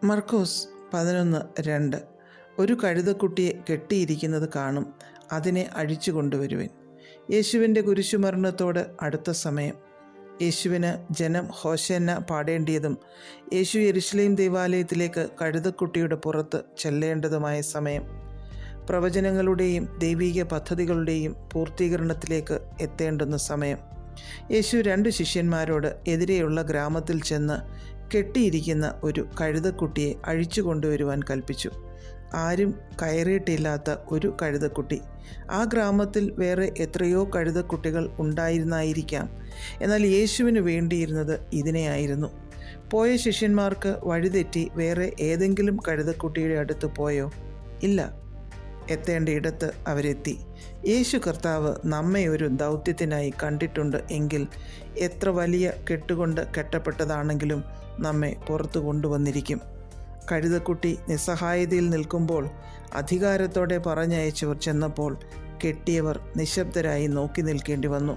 മർക്കോസ് 11:2. ഒരു കഴുതക്കുട്ടിയെ കെട്ടിയിരിക്കുന്നത് കാണും, അതിനെ അഴിച്ചു കൊണ്ടുവരുവിൻ. യേശുവിൻ്റെ കുരിശുമരണത്തോട് അടുത്ത സമയം. യേശുവിന് ജനം ഹോശന്ന പാടേണ്ടിയതും യേശു യെരുശലേം ദേവാലയത്തിലേക്ക് കഴുതക്കുട്ടിയുടെ പുറത്ത് ചെല്ലേണ്ടതുമായ സമയം. പ്രവചനങ്ങളുടെയും ദൈവീക പദ്ധതികളുടെയും പൂർത്തീകരണത്തിലേക്ക് എത്തേണ്ടുന്ന സമയം. യേശു 2 ശിഷ്യന്മാരോട് എതിരെയുള്ള ഗ്രാമത്തിൽ ചെന്ന് കെട്ടിയിരിക്കുന്ന ഒരു കഴുതക്കുട്ടിയെ അഴിച്ചു കൊണ്ടുവരുവാൻ കൽപ്പിച്ചു. ആരും കയറിയിട്ടില്ലാത്ത ഒരു കഴുതക്കുട്ടി. ആ ഗ്രാമത്തിൽ വേറെ എത്രയോ കഴുതക്കുട്ടികൾ ഉണ്ടായിരുന്നായിരിക്കാം. എന്നാൽ യേശുവിന് വേണ്ടിയിരുന്നത് ഇതിനെയായിരുന്നു. പോയ ശിഷ്യന്മാർക്ക് വഴിതെറ്റി വേറെ ഏതെങ്കിലും കഴുതക്കുട്ടിയുടെ അടുത്ത് പോയോ? ഇല്ല. എത്തേണ്ടയിടത്ത് അവരെത്തി. യേശു കർത്താവ് നമ്മെ ഒരു ദൗത്യത്തിനായി കണ്ടിട്ടുണ്ട് എങ്കിൽ എത്ര വലിയ കെട്ടുകൊണ്ട് കെട്ടപ്പെട്ടതാണെങ്കിലും നമ്മെ പുറത്തു കൊണ്ടുവന്നിരിക്കും. കഴുതക്കുട്ടി നിസ്സഹായതയിൽ നിൽക്കുമ്പോൾ അധികാരത്തോടെ പറഞ്ഞയച്ചവർ ചെന്നപ്പോൾ കെട്ടിയവർ നിശബ്ദരായി നോക്കി നിൽക്കേണ്ടി വന്നു.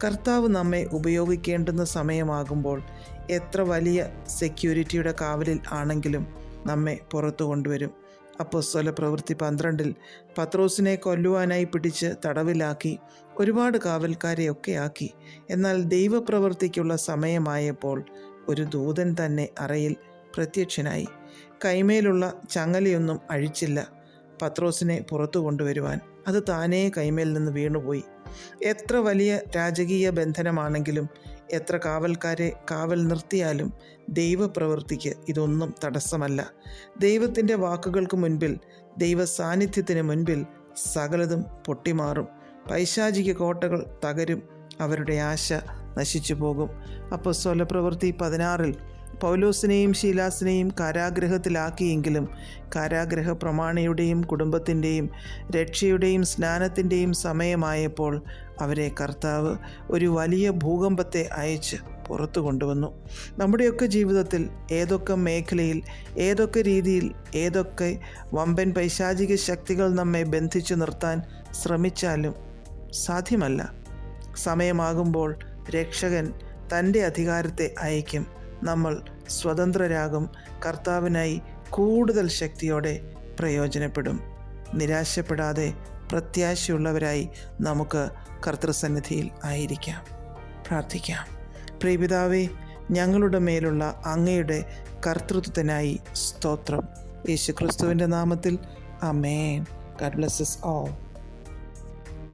കർത്താവ് നമ്മെ ഉപയോഗിക്കേണ്ടുന്ന സമയമാകുമ്പോൾ എത്ര വലിയ സെക്യൂരിറ്റിയുടെ കാവലിൽ ആണെങ്കിലും നമ്മെ പുറത്തു കൊണ്ടുവരും. അപ്പോസ്തലപ്രവൃത്തി 12 പത്രോസിനെ കൊല്ലുവാനായി പിടിച്ച് തടവിലാക്കി, ഒരുപാട് കാവൽക്കാരെയൊക്കെ ആക്കി. എന്നാൽ ദൈവപ്രവൃത്തിക്കുള്ള സമയമായപ്പോൾ ഒരു ദൂതൻ തന്നെ അറയിൽ പ്രത്യക്ഷനായി. കൈമേലുള്ള ചങ്ങലയൊന്നും അഴിച്ചില്ല. പത്രോസിനെ പുറത്തു കൊണ്ടുവരുവാൻ അത് താനേ കൈമേൽ നിന്ന് വീണുപോയി. എത്ര വലിയ രാജകീയ ബന്ധനമാണെങ്കിലും എത്ര കാവൽക്കാരെ കാവൽ നിർത്തിയാലും ദൈവപ്രവൃത്തിക്ക് ഇതൊന്നും തടസ്സമല്ല. ദൈവത്തിൻ്റെ വാക്കുകൾക്ക് മുൻപിൽ, ദൈവ സാന്നിധ്യത്തിന് മുൻപിൽ സകലതും പൊട്ടിമാറും. പൈശാചിക കോട്ടകൾ തകരും, അവരുടെ ആശ നശിച്ചു പോകും. അപ്പോസ്തലപ്രവൃത്തി 16 പൗലോസിനെയും ശീലാസിനെയും കാരാഗൃഹത്തിലാക്കിയെങ്കിലും കാരാഗൃഹ പ്രമാണിയുടെയും കുടുംബത്തിൻ്റെയും രക്ഷയുടെയും സ്നാനത്തിൻ്റെയും സമയമായപ്പോൾ അവരെ കർത്താവ് ഒരു വലിയ ഭൂകമ്പത്തെ അയച്ച് പുറത്തു കൊണ്ടുവന്നു. നമ്മുടെയൊക്കെ ജീവിതത്തിൽ ഏതൊക്കെ മേഖലയിൽ, ഏതൊക്കെ രീതിയിൽ, ഏതൊക്കെ വമ്പൻ പൈശാചിക ശക്തികൾ നമ്മെ ബന്ധിച്ചു നിർത്താൻ ശ്രമിച്ചാലും സാധ്യമല്ല. സമയമാകുമ്പോൾ രക്ഷകൻ തൻ്റെ അധികാരത്തെ അയക്കും. നമ്മൾ സ്വതന്ത്രരാകും. കർത്താവിനായി കൂടുതൽ ശക്തിയോടെ പ്രയോജനപ്പെടും. നിരാശപ്പെടാതെ പ്രത്യാശയുള്ളവരായി നമുക്ക് കർത്തൃസന്നിധിയിൽ ആയിരിക്കാം. പ്രാർത്ഥിക്കാം. പ്രിയപിതാവേ, ഞങ്ങളുടെ മേലുള്ള അങ്ങയുടെ കർത്തൃത്വത്തിനായി സ്തോത്രം. യേശുക്രിസ്തുവിൻ്റെ നാമത്തിൽ ആമേൻ. God bless us all.